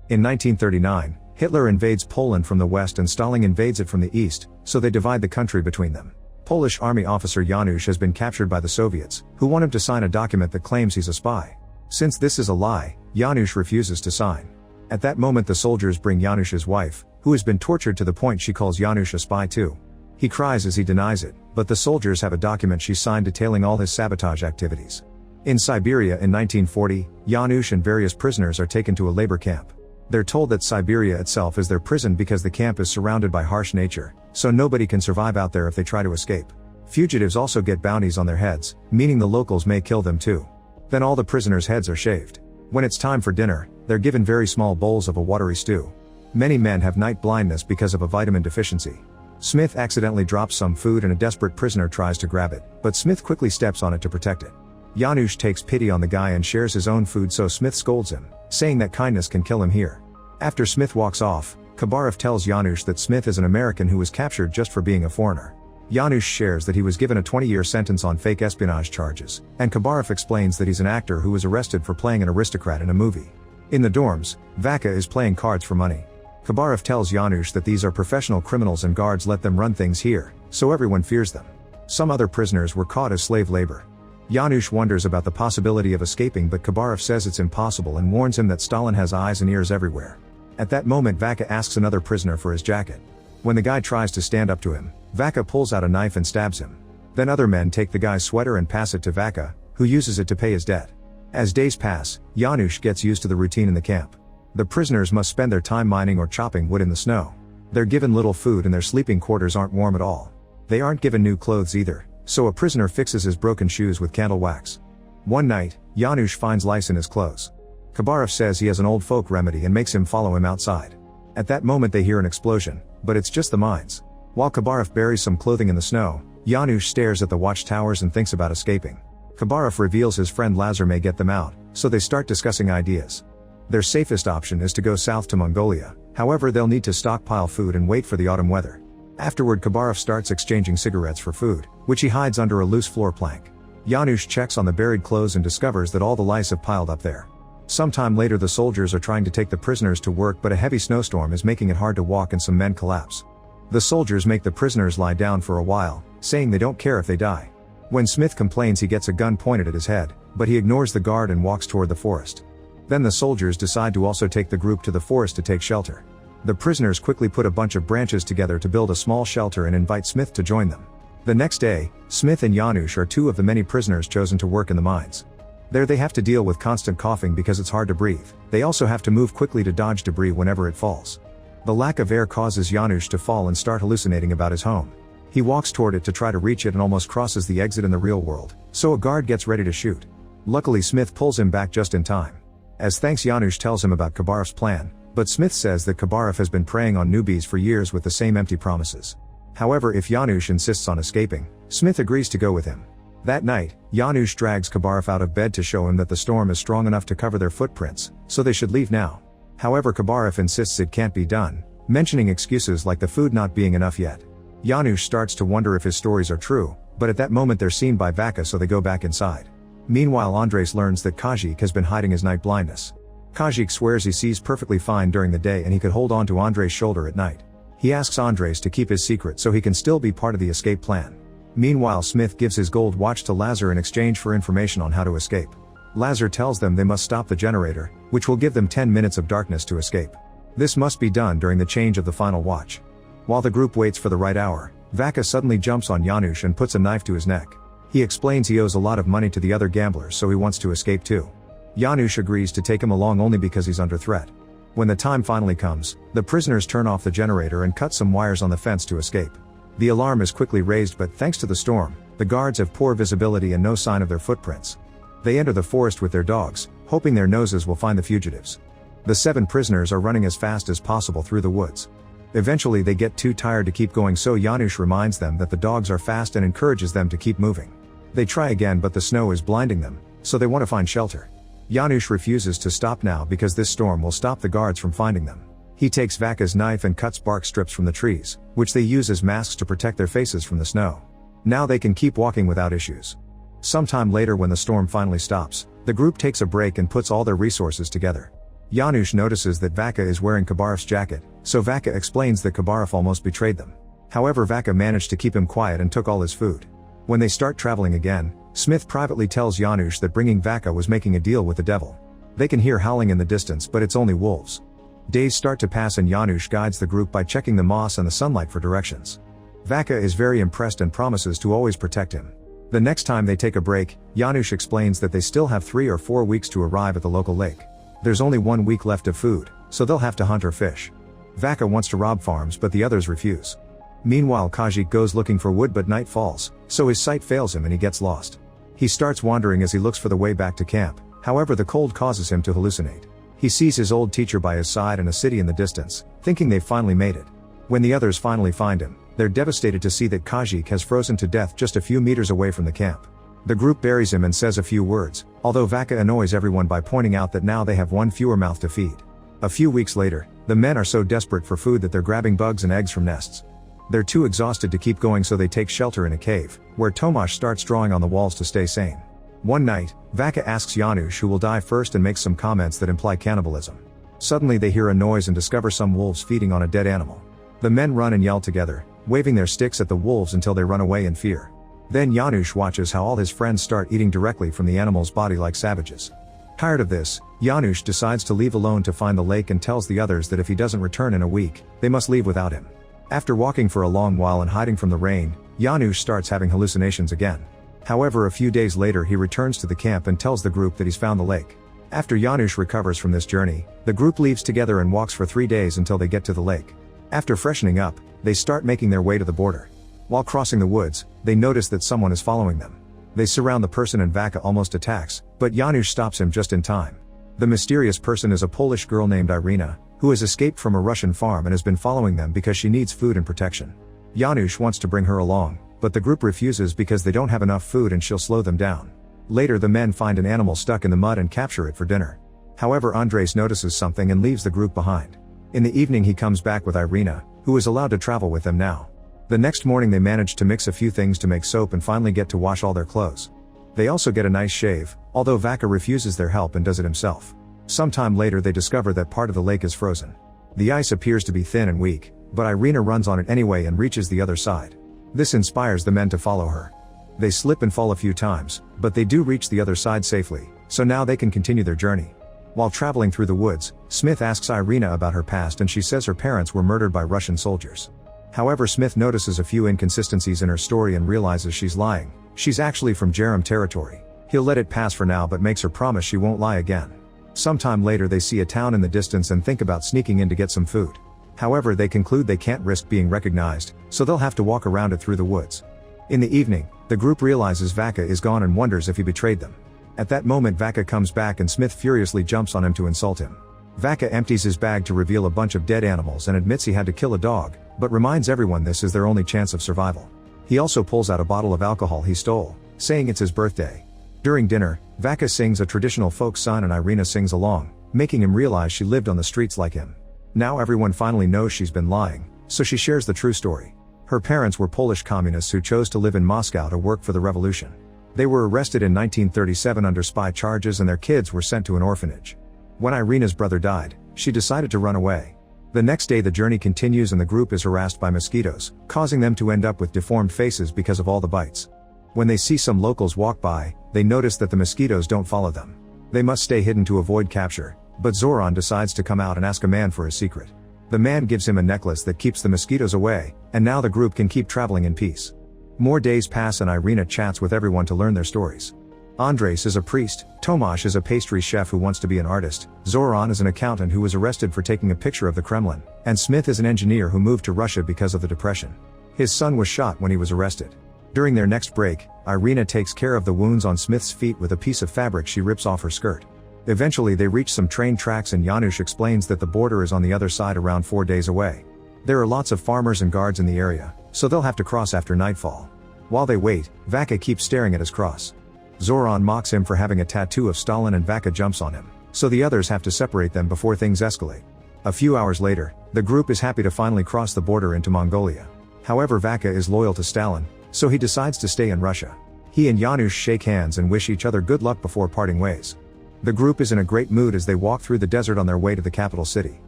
In 1939, Hitler invades Poland from the west and Stalin invades it from the east, so they divide the country between them. Polish army officer Janusz has been captured by the Soviets, who want him to sign a document that claims he's a spy. Since this is a lie, Janusz refuses to sign. At that moment the soldiers bring Janusz's wife, who has been tortured to the point she calls Janusz a spy too. He cries as he denies it, but the soldiers have a document she signed detailing all his sabotage activities. In Siberia in 1940, Janusz and various prisoners are taken to a labor camp. They're told that Siberia itself is their prison because the camp is surrounded by harsh nature, so nobody can survive out there if they try to escape. Fugitives also get bounties on their heads, meaning the locals may kill them too. Then all the prisoners' heads are shaved. When it's time for dinner, they're given very small bowls of a watery stew. Many men have night blindness because of a vitamin deficiency. Smith accidentally drops some food and a desperate prisoner tries to grab it, but Smith quickly steps on it to protect it. Janusz takes pity on the guy and shares his own food, so Smith scolds him, saying that kindness can kill him here. After Smith walks off, Khabarov tells Janusz that Smith is an American who was captured just for being a foreigner. Janusz shares that he was given a 20-year sentence on fake espionage charges, and Khabarov explains that he's an actor who was arrested for playing an aristocrat in a movie. In the dorms, Vaka is playing cards for money. Khabarov tells Janusz that these are professional criminals and guards let them run things here, so everyone fears them. Some other prisoners were caught as slave labor. Janusz wonders about the possibility of escaping, but Khabarov says it's impossible and warns him that Stalin has eyes and ears everywhere. At that moment Vaka asks another prisoner for his jacket. When the guy tries to stand up to him, Vaka pulls out a knife and stabs him. Then other men take the guy's sweater and pass it to Vaka, who uses it to pay his debt. As days pass, Janusz gets used to the routine in the camp. The prisoners must spend their time mining or chopping wood in the snow. They're given little food and their sleeping quarters aren't warm at all. They aren't given new clothes either, so a prisoner fixes his broken shoes with candle wax. One night, Janusz finds lice in his clothes. Khabarov says he has an old folk remedy and makes him follow him outside. At that moment they hear an explosion, but it's just the mines. While Khabarov buries some clothing in the snow, Janusz stares at the watchtowers and thinks about escaping. Khabarov reveals his friend Lazar may get them out, so they start discussing ideas. Their safest option is to go south to Mongolia, however they'll need to stockpile food and wait for the autumn weather. Afterward Khabarov starts exchanging cigarettes for food, which he hides under a loose floor plank. Janusz checks on the buried clothes and discovers that all the lice have piled up there. Sometime later the soldiers are trying to take the prisoners to work, but a heavy snowstorm is making it hard to walk and some men collapse. The soldiers make the prisoners lie down for a while, saying they don't care if they die. When Smith complains he gets a gun pointed at his head, but he ignores the guard and walks toward the forest. Then the soldiers decide to also take the group to the forest to take shelter. The prisoners quickly put a bunch of branches together to build a small shelter and invite Smith to join them. The next day, Smith and Janusz are two of the many prisoners chosen to work in the mines. There they have to deal with constant coughing because it's hard to breathe. They also have to move quickly to dodge debris whenever it falls. The lack of air causes Janusz to fall and start hallucinating about his home. He walks toward it to try to reach it and almost crosses the exit in the real world, so a guard gets ready to shoot. Luckily Smith pulls him back just in time. As thanks, Janusz tells him about Khabarov's plan, but Smith says that Khabarov has been preying on newbies for years with the same empty promises. However, if Janusz insists on escaping, Smith agrees to go with him. That night, Janusz drags Khabarov out of bed to show him that the storm is strong enough to cover their footprints, so they should leave now. However, Khabarov insists it can't be done, mentioning excuses like the food not being enough yet. Janusz starts to wonder if his stories are true, but at that moment they're seen by Vaka, so they go back inside. Meanwhile, Andres learns that Kajik has been hiding his night blindness. Kajik swears he sees perfectly fine during the day and he could hold on to Andres' shoulder at night. He asks Andres to keep his secret so he can still be part of the escape plan. Meanwhile, Smith gives his gold watch to Lazar in exchange for information on how to escape. Lazar tells them they must stop the generator, which will give them 10 minutes of darkness to escape. This must be done during the change of the final watch. While the group waits for the right hour, Vaka suddenly jumps on Janusz and puts a knife to his neck. He explains he owes a lot of money to the other gamblers, so he wants to escape too. Janusz agrees to take him along only because he's under threat. When the time finally comes, the prisoners turn off the generator and cut some wires on the fence to escape. The alarm is quickly raised, but thanks to the storm, the guards have poor visibility and no sign of their footprints. They enter the forest with their dogs, hoping their noses will find the fugitives. The 7 prisoners are running as fast as possible through the woods. Eventually they get too tired to keep going, so Janusz reminds them that the dogs are fast and encourages them to keep moving. They try again, but the snow is blinding them, so they want to find shelter. Janusz refuses to stop now because this storm will stop the guards from finding them. He takes Vaka's knife and cuts bark strips from the trees, which they use as masks to protect their faces from the snow. Now they can keep walking without issues. Sometime later, when the storm finally stops, the group takes a break and puts all their resources together. Janusz notices that Vaca is wearing Kabarev's jacket, so Vaca explains that Kabarev almost betrayed them. However, Vaca managed to keep him quiet and took all his food. When they start traveling again, Smith privately tells Janusz that bringing Vaca was making a deal with the devil. They can hear howling in the distance, but it's only wolves. Days start to pass and Janusz guides the group by checking the moss and the sunlight for directions. Vaca is very impressed and promises to always protect him. The next time they take a break, Janusz explains that they still have 3 or 4 weeks to arrive at the local lake. There's only 1 week left of food, so they'll have to hunt or fish. Vaca wants to rob farms but the others refuse. Meanwhile, Kajik goes looking for wood but night falls, so his sight fails him and he gets lost. He starts wandering as he looks for the way back to camp, however the cold causes him to hallucinate. He sees his old teacher by his side and a city in the distance, thinking they've finally made it. When the others finally find him, they're devastated to see that Kajik has frozen to death just a few meters away from the camp. The group buries him and says a few words, although Vaca annoys everyone by pointing out that now they have one fewer mouth to feed. A few weeks later, the men are so desperate for food that they're grabbing bugs and eggs from nests. They're too exhausted to keep going, so they take shelter in a cave, where Tomasz starts drawing on the walls to stay sane. One night, Vaca asks Janusz who will die first and makes some comments that imply cannibalism. Suddenly they hear a noise and discover some wolves feeding on a dead animal. The men run and yell together, waving their sticks at the wolves until they run away in fear. Then Janusz watches how all his friends start eating directly from the animal's body like savages. Tired of this, Janusz decides to leave alone to find the lake and tells the others that if he doesn't return in a week, they must leave without him. After walking for a long while and hiding from the rain, Janusz starts having hallucinations again. However, a few days later he returns to the camp and tells the group that he's found the lake. After Janusz recovers from this journey, the group leaves together and walks for 3 days until they get to the lake. After freshening up, they start making their way to the border. While crossing the woods, they notice that someone is following them. They surround the person and Vaca almost attacks, but Janusz stops him just in time. The mysterious person is a Polish girl named Irina, who has escaped from a Russian farm and has been following them because she needs food and protection. Janusz wants to bring her along, but the group refuses because they don't have enough food and she'll slow them down. Later the men find an animal stuck in the mud and capture it for dinner. However, Andres notices something and leaves the group behind. In the evening he comes back with Irina, who is allowed to travel with them now. The next morning they manage to mix a few things to make soap and finally get to wash all their clothes. They also get a nice shave, although Vaca refuses their help and does it himself. Sometime later they discover that part of the lake is frozen. The ice appears to be thin and weak, but Irina runs on it anyway and reaches the other side. This inspires the men to follow her. They slip and fall a few times, but they do reach the other side safely, so now they can continue their journey. While traveling through the woods, Smith asks Irina about her past and she says her parents were murdered by Russian soldiers. However, Smith notices a few inconsistencies in her story and realizes she's lying. She's actually from Jerem territory. He'll let it pass for now but makes her promise she won't lie again. Sometime later they see a town in the distance and think about sneaking in to get some food. However, they conclude they can't risk being recognized, so they'll have to walk around it through the woods. In the evening, the group realizes Vaca is gone and wonders if he betrayed them. At that moment Vaca comes back and Smith furiously jumps on him to insult him. Vaca empties his bag to reveal a bunch of dead animals and admits he had to kill a dog, but reminds everyone this is their only chance of survival. He also pulls out a bottle of alcohol he stole, saying it's his birthday. During dinner, Vaca sings a traditional folk song and Irina sings along, making him realize she lived on the streets like him. Now everyone finally knows she's been lying, so she shares the true story. Her parents were Polish communists who chose to live in Moscow to work for the revolution. They were arrested in 1937 under spy charges and their kids were sent to an orphanage. When Irina's brother died, she decided to run away. The next day the journey continues and the group is harassed by mosquitoes, causing them to end up with deformed faces because of all the bites. When they see some locals walk by, they notice that the mosquitoes don't follow them. They must stay hidden to avoid capture, but Zoran decides to come out and ask a man for his secret. The man gives him a necklace that keeps the mosquitoes away, and now the group can keep traveling in peace. More days pass and Irina chats with everyone to learn their stories. Andres is a priest, Tomasz is a pastry chef who wants to be an artist, Zoran is an accountant who was arrested for taking a picture of the Kremlin, and Smith is an engineer who moved to Russia because of the depression. His son was shot when he was arrested. During their next break, Irina takes care of the wounds on Smith's feet with a piece of fabric she rips off her skirt. Eventually they reach some train tracks and Janusz explains that the border is on the other side around 4 days away. There are lots of farmers and guards in the area, so they'll have to cross after nightfall. While they wait, Vaca keeps staring at his cross. Zoran mocks him for having a tattoo of Stalin and Vaca jumps on him, so the others have to separate them before things escalate. A few hours later, the group is happy to finally cross the border into Mongolia. However, Vaca is loyal to Stalin, so he decides to stay in Russia. He and Janusz shake hands and wish each other good luck before parting ways. The group is in a great mood as they walk through the desert on their way to the capital city.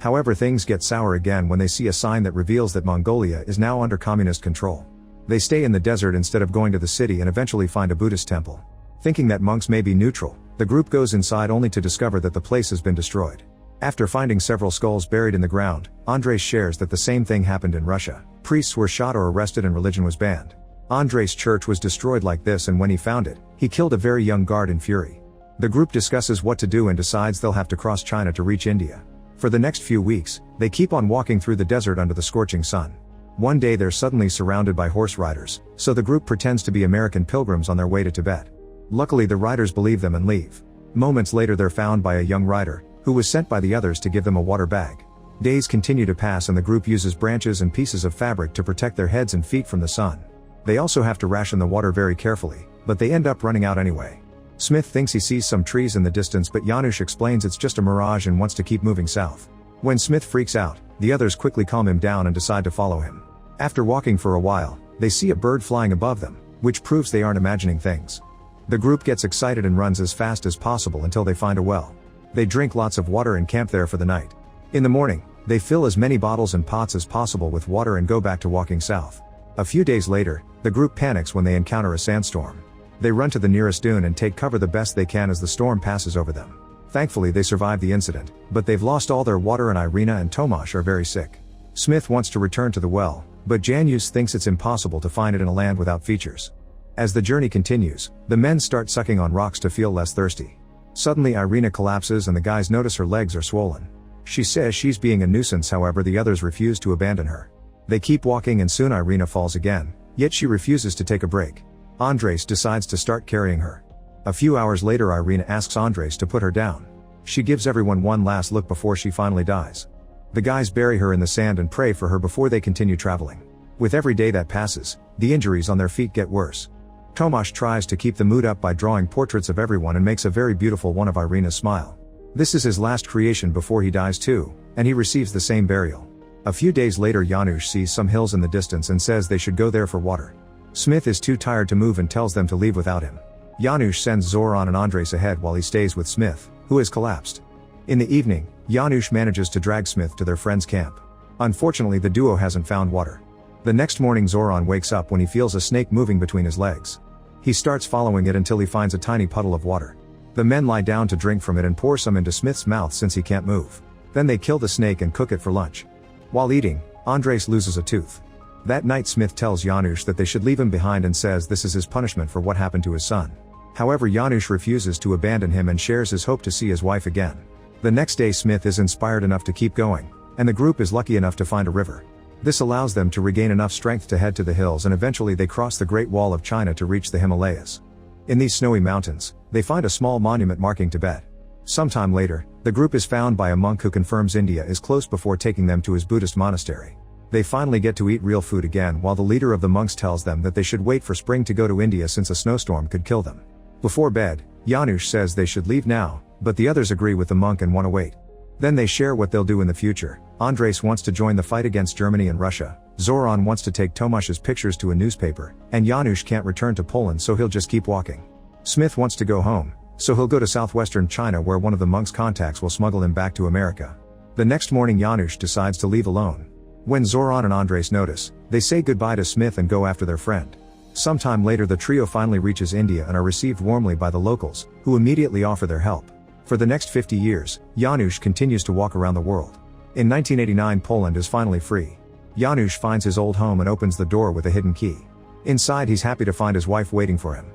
However, things get sour again when they see a sign that reveals that Mongolia is now under communist control. They stay in the desert instead of going to the city and eventually find a Buddhist temple. Thinking that monks may be neutral, the group goes inside only to discover that the place has been destroyed. After finding several skulls buried in the ground, Andres shares that the same thing happened in Russia. Priests were shot or arrested and religion was banned. Andres' church was destroyed like this, and when he found it, he killed a very young guard in fury. The group discusses what to do and decides they'll have to cross China to reach India. For the next few weeks, they keep on walking through the desert under the scorching sun. One day they're suddenly surrounded by horse riders, so the group pretends to be American pilgrims on their way to Tibet. Luckily, the riders believe them and leave. Moments later, they're found by a young rider, who was sent by the others to give them a water bag. Days continue to pass and the group uses branches and pieces of fabric to protect their heads and feet from the sun. They also have to ration the water very carefully, but they end up running out anyway. Smith thinks he sees some trees in the distance, but Janusz explains it's just a mirage and wants to keep moving south. When Smith freaks out, the others quickly calm him down and decide to follow him. After walking for a while, they see a bird flying above them, which proves they aren't imagining things. The group gets excited and runs as fast as possible until they find a well. They drink lots of water and camp there for the night. In the morning, they fill as many bottles and pots as possible with water and go back to walking south. A few days later, the group panics when they encounter a sandstorm. They run to the nearest dune and take cover the best they can as the storm passes over them. Thankfully, they survive the incident, but they've lost all their water and Irina and Tomasz are very sick. Smith wants to return to the well, but Janusz thinks it's impossible to find it in a land without features. As the journey continues, the men start sucking on rocks to feel less thirsty. Suddenly Irina collapses and the guys notice her legs are swollen. She says she's being a nuisance, however the others refuse to abandon her. They keep walking and soon Irina falls again, yet she refuses to take a break. Andres decides to start carrying her. A few hours later, Irina asks Andres to put her down. She gives everyone one last look before she finally dies. The guys bury her in the sand and pray for her before they continue traveling. With every day that passes, the injuries on their feet get worse. Tomasz tries to keep the mood up by drawing portraits of everyone and makes a very beautiful one of Irina's smile. This is his last creation before he dies too, and he receives the same burial. A few days later, Janusz sees some hills in the distance and says they should go there for water. Smith is too tired to move and tells them to leave without him. Janusz sends Zoran and Andres ahead while he stays with Smith, who has collapsed. In the evening, Janusz manages to drag Smith to their friend's camp. Unfortunately, the duo hasn't found water. The next morning, Zoran wakes up when he feels a snake moving between his legs. He starts following it until he finds a tiny puddle of water. The men lie down to drink from it and pour some into Smith's mouth since he can't move. Then they kill the snake and cook it for lunch. While eating, Andres loses a tooth. That night, Smith tells Janusz that they should leave him behind and says this is his punishment for what happened to his son. However, Janusz refuses to abandon him and shares his hope to see his wife again. The next day, Smith is inspired enough to keep going, and the group is lucky enough to find a river. This allows them to regain enough strength to head to the hills, and eventually they cross the Great Wall of China to reach the Himalayas. In these snowy mountains, they find a small monument marking Tibet. Sometime later, the group is found by a monk who confirms India is close before taking them to his Buddhist monastery. They finally get to eat real food again, while the leader of the monks tells them that they should wait for spring to go to India since a snowstorm could kill them. Before bed, Janusz says they should leave now, but the others agree with the monk and want to wait. Then they share what they'll do in the future. Andres wants to join the fight against Germany and Russia, Zoran wants to take Tomasz's pictures to a newspaper, and Janusz can't return to Poland, so he'll just keep walking. Smith wants to go home, so he'll go to southwestern China where one of the monk's contacts will smuggle him back to America. The next morning, Janusz decides to leave alone. When Zoran and Andres notice, they say goodbye to Smith and go after their friend. Sometime later, the trio finally reaches India and are received warmly by the locals, who immediately offer their help. For the next 50 years, Janusz continues to walk around the world. In 1989, Poland is finally free. Janusz finds his old home and opens the door with a hidden key. Inside, he's happy to find his wife waiting for him.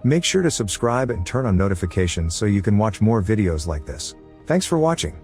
Make sure to subscribe and turn on notifications so you can watch more videos like this. Thanks for watching.